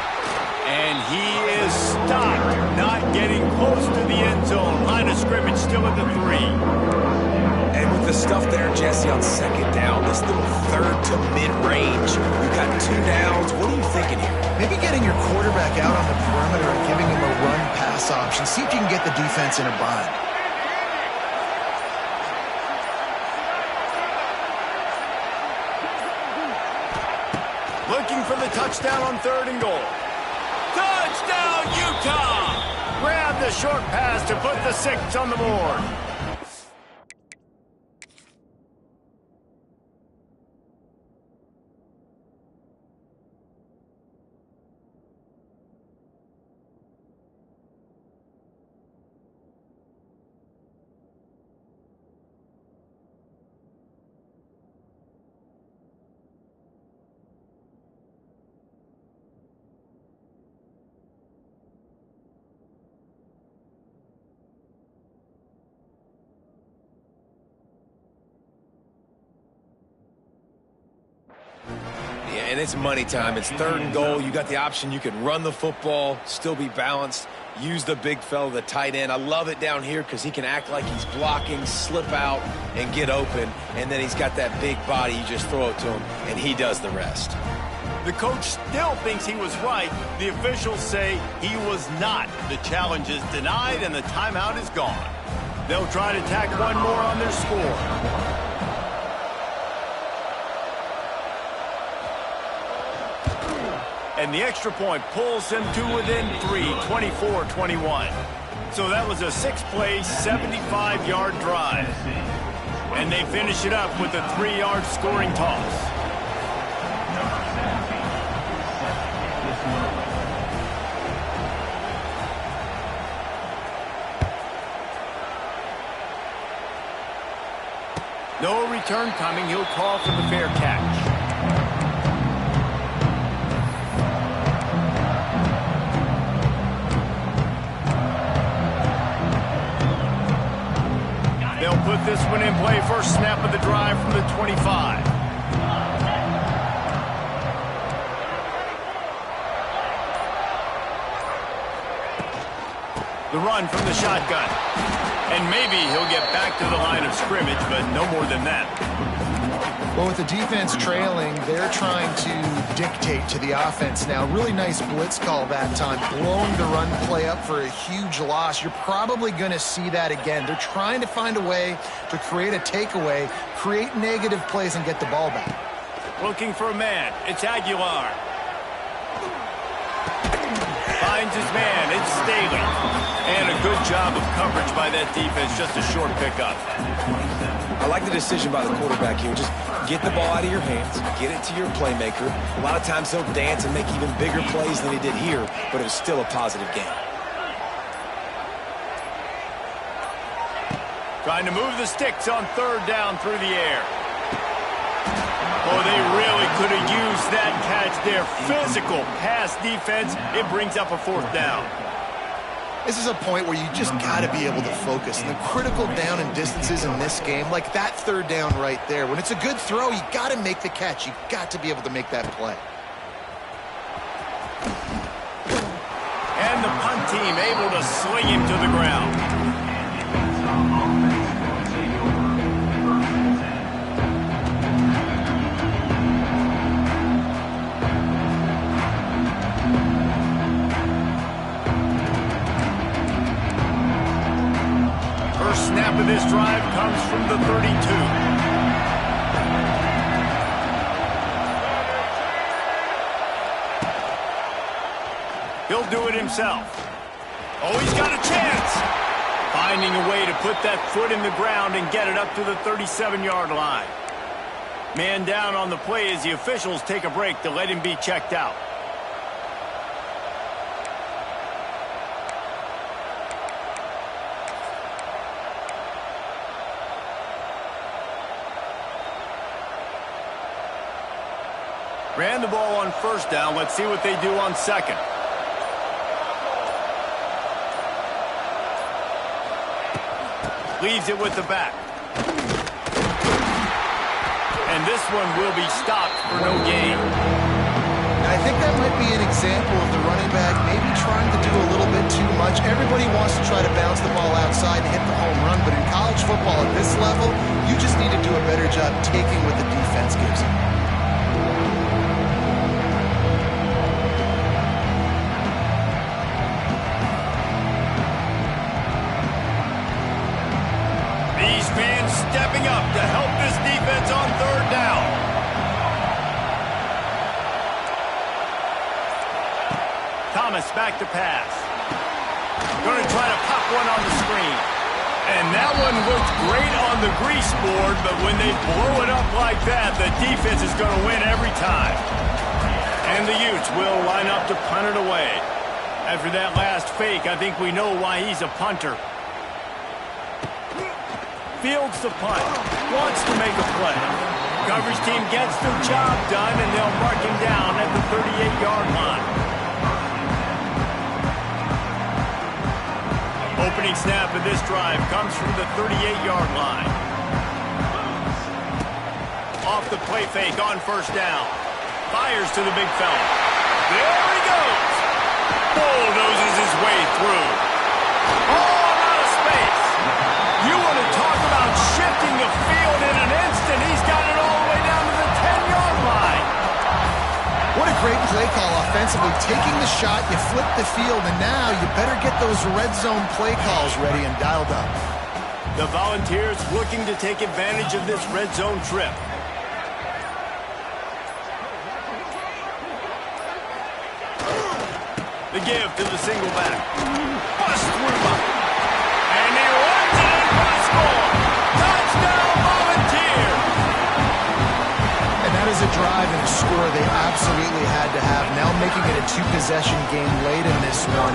And he is stopped, not getting close to the end zone. Line of scrimmage still at the 3. And with the stuff there, Jesse, on second down, this little third to mid-range, we've got 2 downs. What are you thinking here? Maybe getting your quarterback out on the perimeter and giving him a run-pass option. See if you can get the defense in a bind. Looking for the touchdown on 3rd and goal. Touchdown, Utah! Grab the short pass to put the 6 on the board. And it's money time. It's 3rd and goal. You got the option. You can run the football, still be balanced, use the big fella, the tight end. I love it down here because he can act like he's blocking, slip out, and get open. And then he's got that big body. You just throw it to him, and he does the rest. The coach still thinks he was right. The officials say he was not. The challenge is denied, and the timeout is gone. They'll try to tack one more on their score. And the extra point pulls them to within 3, 24-21. So that was a 6-play, 75-yard drive. And they finish it up with a 3-yard scoring toss. No return coming. He'll call for the fair catch. They'll put this one in play. First snap of the drive from the 25. The run from the shotgun. And maybe he'll get back to the line of scrimmage, but no more than that. Well, with the defense trailing, they're trying to dictate to the offense now. Really nice blitz call that time, blowing the run play up for a huge loss. You're probably going to see that again. They're trying to find a way to create a takeaway, create negative plays, and get the ball back. Looking for a man. It's Aguilar. Finds his man. It's Staley. And a good job of coverage by that defense. Just a short pickup. I like the decision by the quarterback here. Just get the ball out of your hands, get it to your playmaker. A lot of times he'll dance and make even bigger plays than he did here, but it was still a positive game. Trying to move the sticks on 3rd down through the air. Oh, they really could have used that catch there. Physical pass defense. It brings up a 4th down. This is a point where you just got to be able to focus. And the critical down and distances in this game, like that 3rd down right there, when it's a good throw, you got to make the catch. You got to be able to make that play. And the punt team able to sling him to the ground. Snap of this drive comes from the 32. He'll do it himself. Oh, he's got a chance. Finding a way to put that foot in the ground and get it up to the 37-yard line. Man down on the play as the officials take a break to let him be checked out. Ran the ball on first down. Let's see what they do on second. Leaves it with the back. And this one will be stopped for no gain. Now, I think that might be an example of the running back maybe trying to do a little bit too much. Everybody wants to try to bounce the ball outside and hit the home run, but in college football at this level, you just need to do a better job taking what the defense gives you. Stepping up to help this defense on third down. Thomas back to pass. Going to try to pop one on the screen. And that one looked great on the grease board, but when they blow it up like that, the defense is going to win every time. And the Utes will line up to punt it away. After that last fake, I think we know why he's a punter. Fields the punt, wants to make a play. Coverage team gets their job done, and they'll mark him down at the 38-yard line. Opening snap of this drive comes from the 38-yard line. Off the play fake on first down. Fires to the big fella. There he goes. Bulldozes his way through. Oh, out of space. You want to talk about shifting the field in an instant. He's got it all the way down to the 10-yard line. What a great play call offensively. Taking the shot, you flip the field, and now you better get those red zone play calls ready and dialed up. The Volunteers looking to take advantage of this red zone trip. The give to the single back. Bust through him. And he runs it in for a score. Touchdown, Volunteers! And that is a drive and a score they absolutely had to have. Now making it a two-possession game late in this one.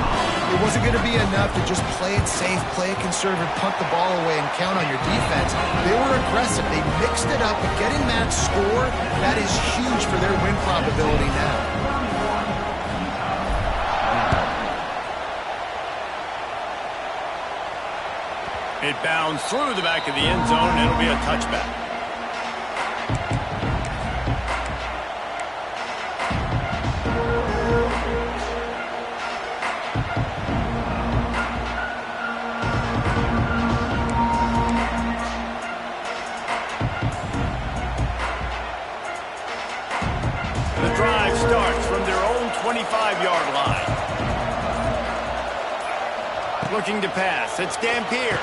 It wasn't going to be enough to just play it safe, play it conservative, punt the ball away, and count on your defense. They were aggressive. They mixed it up. But getting that score, that is huge for their win probability now. It bounds through the back of the end zone, and it'll be a touchback. The drive starts from their own 25-yard line. Looking to pass. It's Dampier.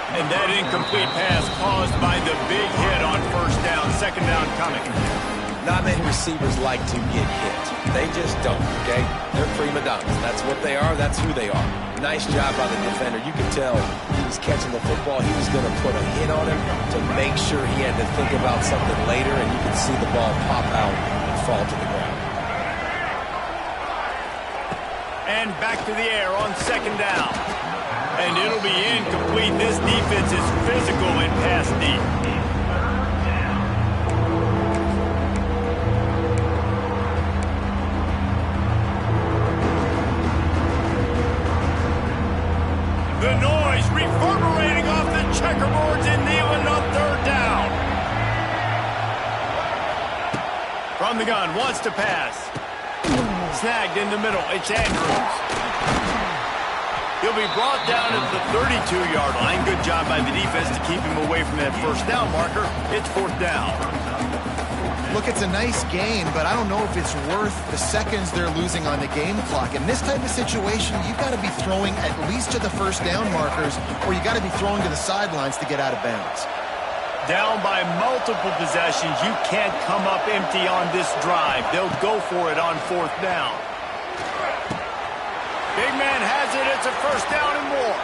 And that incomplete pass caused by the big hit on first down. Second down coming. Not many receivers like to get hit. They just don't, okay? They're prima donnas. That's what they are. That's who they are. Nice job by the defender. You could tell he was catching the football. He was going to put a hit on him to make sure he had to think about something later, and you could see the ball pop out and fall to the ground. And back to the air on second down. And it'll be incomplete. This defense is physical and pass deep. The noise reverberating off the checkerboards in Neyland on third down. From the gun, wants to pass. Snagged in the middle. It's Andrews. He'll be brought down at the 32-yard line. Good job by the defense to keep him away from that first down marker. It's fourth down. Look, it's a nice gain, but I don't know if it's worth the seconds they're losing on the game clock. In this type of situation, you've got to be throwing at least to the first down markers, or you got to be throwing to the sidelines to get out of bounds. Down by multiple possessions, you can't come up empty on this drive. They'll go for it on fourth down. Big man has it. It's a first down and more.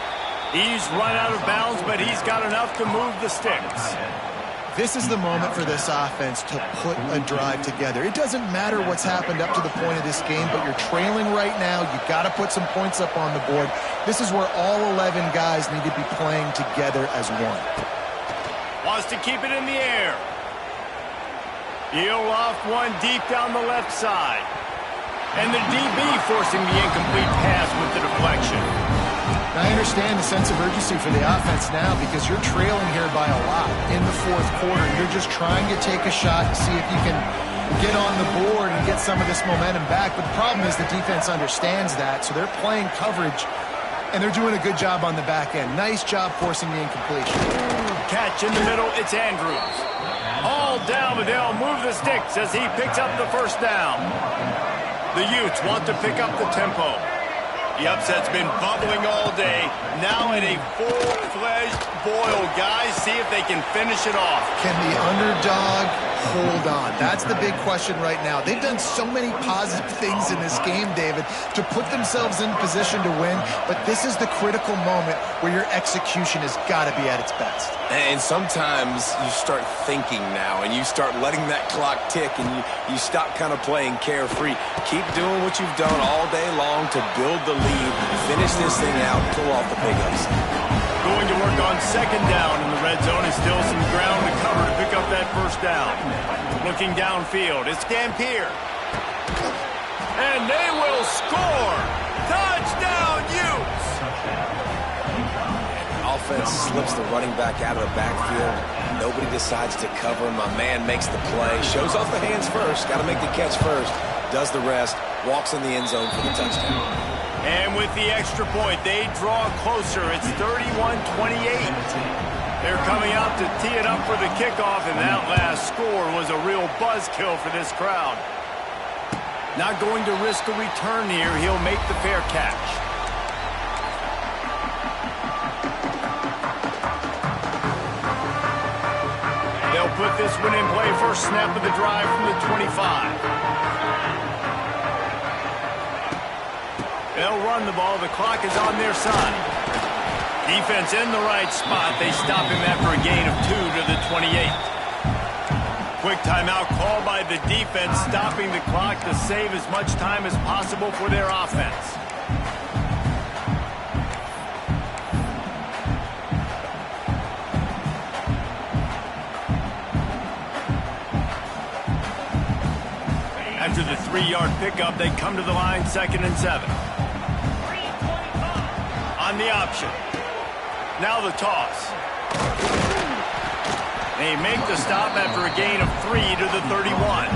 He's run out of bounds, but he's got enough to move the sticks. This is the moment for this offense to put a drive together. It doesn't matter what's happened up to the point of this game, but you're trailing right now. You've got to put some points up on the board. This is where all 11 guys need to be playing together as one. Wants to keep it in the air. He'll off one deep down the left side. And the DB forcing the incomplete pass with the deflection. I understand the sense of urgency for the offense now because you're trailing here by a lot in the fourth quarter. You're just trying to take a shot to see if you can get on the board and get some of this momentum back. But the problem is the defense understands that, so they're playing coverage, and they're doing a good job on the back end. Nice job forcing the incompletion. Catch in the middle, it's Andrews. All down, but they'll move the sticks as he picks up the first down. The Utes want to pick up the tempo. The upset's been bubbling all day. Now in a full-fledged boil, guys. See if they can finish it off. Can the underdog hold on? That's the big question right now. They've done so many positive things in this game, David, to put themselves in position to win. But this is the critical moment where your execution has got to be at its best. And sometimes you start thinking now, and you start letting that clock tick, and you stop kind of playing carefree. Keep doing what you've done all day long to build the lead, finish this thing out, pull off the big upset. Going to work on second down in the red zone is still some ground to cover to pick up that first down. Looking downfield, it's Dampier. And they will score! Touchdown, Utes! Offense slips the running back out of the backfield. Nobody decides to cover him. My man makes the play. Shows off the hands first. Got to make the catch first. Does the rest. Walks in the end zone for the touchdown. And with the extra point, they draw closer. It's 31-28. They're coming out to tee it up for the kickoff, and that last score was a real buzzkill for this crowd. Not going to risk a return here. He'll make the fair catch. They'll put this one in play. First snap of the drive from the 25. They'll run the ball. The clock is on their side. Defense in the right spot. They stop him after a gain of 2 to the 28. Quick timeout called by the defense, stopping the clock to save as much time as possible for their offense. After the 3-yard pickup, they come to the line, 2nd and 7. On the option. Now the toss. They make the stop after a gain of 3 to the 31.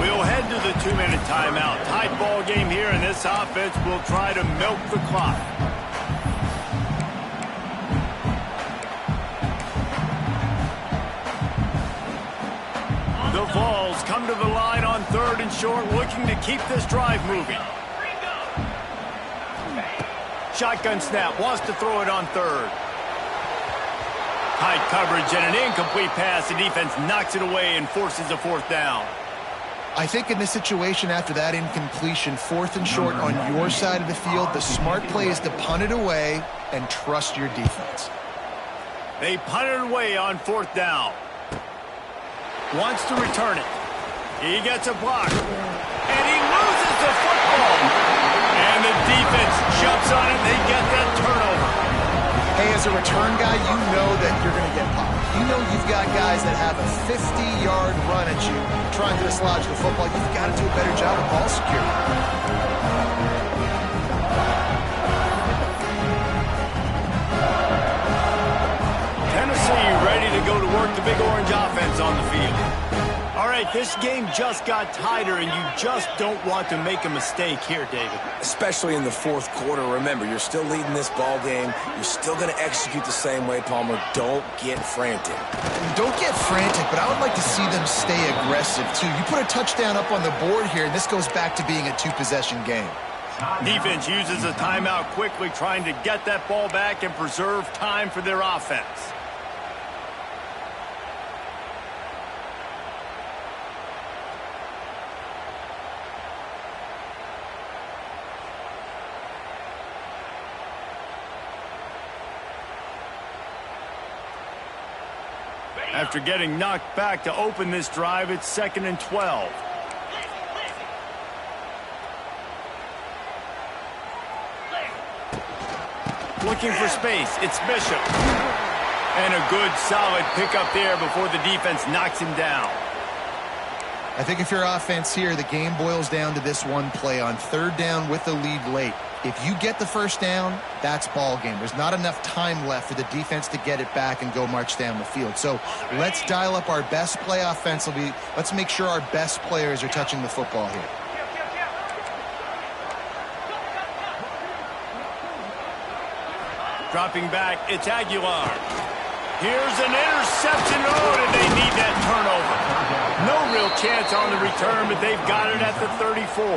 We'll head to the 2-minute timeout. Tight ball game here, and this offense will try to milk the clock. The Vols come to the line on 3rd and short, looking to keep this drive moving. Shotgun snap, wants to throw it on 3rd. Tight coverage and an incomplete pass. The defense knocks it away and forces a 4th down. I think in this situation, after that incompletion, 4th and short on your side of the field, the smart play is to punt it away and trust your defense. They punt it away on 4th down. Wants to return it. He gets a block. And he loses the football. And the defense jumps on it. They get that turnover. Hey, as a return guy, you know that you're going to get popped. You know you've got guys that have a 50-yard run at you trying to dislodge the football. You've got to do a better job of ball security. Tennessee ready to go to work the big orange offense on the field. All right, this game just got tighter, and you just don't want to make a mistake here, David. Especially in the fourth quarter. Remember, you're still leading this ball game. You're still going to execute the same way, Palmer. Don't get frantic. Don't get frantic, but I would like to see them stay aggressive, too. You put a touchdown up on the board here, and this goes back to being a two-possession game. Defense uses a timeout quickly, trying to get that ball back and preserve time for their offense. After getting knocked back to open this drive, it's 2nd and 12. Looking for space. It's Bishop. And a good, solid pickup there before the defense knocks him down. I think if you're offense here, the game boils down to this one play on 3rd down with the lead late. If you get the first down, that's ball game. There's not enough time left for the defense to get it back and go march down the field. So let's dial up our best play offensively. Let's make sure our best players are touching the football here. Dropping back, it's Aguilar. Here's an interception. Oh, did they need that turnover? No real chance on the return, but they've got it at the 34.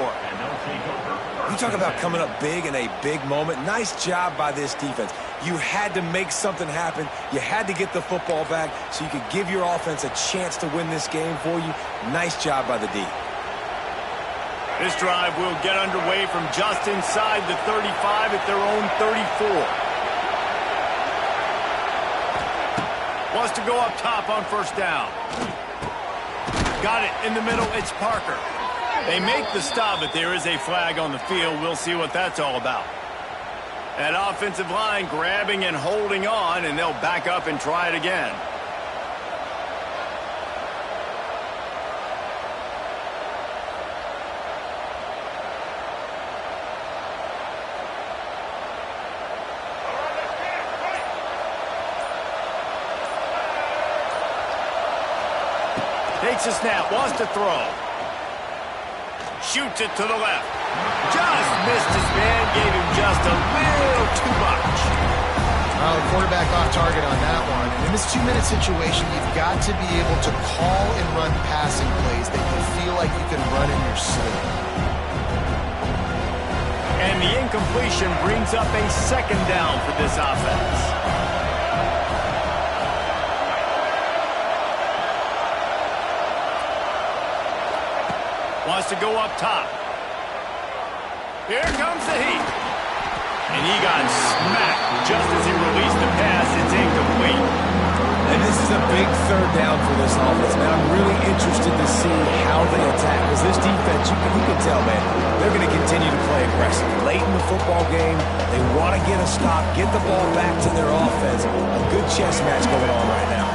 You talk about coming up big in a big moment. Nice job by this defense. You had to make something happen. You had to get the football back so you could give your offense a chance to win this game for you. Nice job by the D. This drive will get underway from just inside the 35 at their own 34. Wants to go up top on 1st down. Got it in the middle. It's Parker. They make the stop, but there is a flag on the field. We'll see what that's all about. That offensive line grabbing and holding on, and they'll back up and try it again. Takes a snap, wants to throw. Shoots it to the left. Just missed his man, gave him just a little too much. Well, the quarterback off target on that one. And in this 2-minute situation, you've got to be able to call and run passing plays that you feel like you can run in your sleep. And the incompletion brings up a 2nd down for this offense. Wants to go up top. Here comes the heat. And he got smacked just as he released the pass. It's incomplete. And this is a big 3rd down for this offense. Man, I'm really interested to see how they attack. Because this defense, you can tell, man, they're going to continue to play aggressive. Late in the football game, they want to get a stop, get the ball back to their offense. A good chess match going on right now.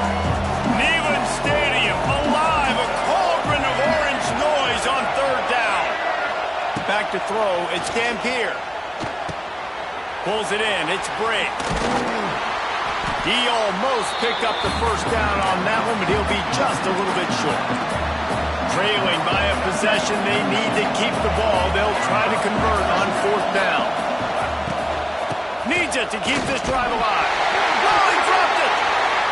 Neyland Stadium, alive, a cauldron of orange noise on 3rd down. Back to throw, it's Dampier. Pulls it in, it's Brake. He almost picked up the 1st down on that one, but he'll be just a little bit short. Trailing by a possession, they need to keep the ball. They'll try to convert on 4th down. Needs it to keep this drive alive. Oh, he dropped it!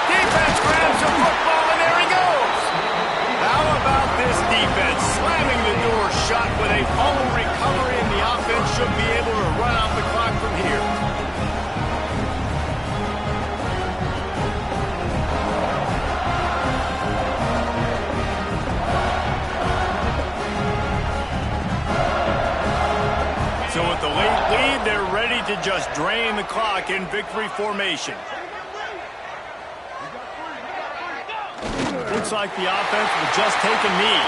Defense grabs the football, and there he goes! How about this defense slamming the door shut with a fumble recovery, and the offense should be able to run out the clock from here. So with the late lead, they're ready to just drain the clock in victory formation. Looks like the offense will just take a knee.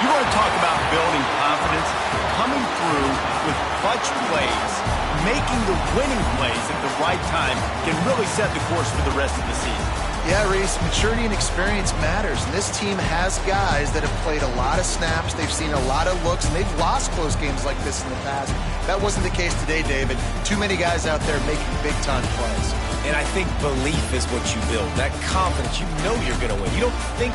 You want to talk about building confidence? Coming through with clutch plays, making the winning plays at the right time can really set the course for the rest of the season. Yeah, Reese, maturity and experience matters. And this team has guys that have played a lot of snaps. They've seen a lot of looks, and they've lost close games like this in the past. That wasn't the case today, David. Too many guys out there making big-time plays. And I think belief is what you build. That confidence, you know you're going to win. You don't think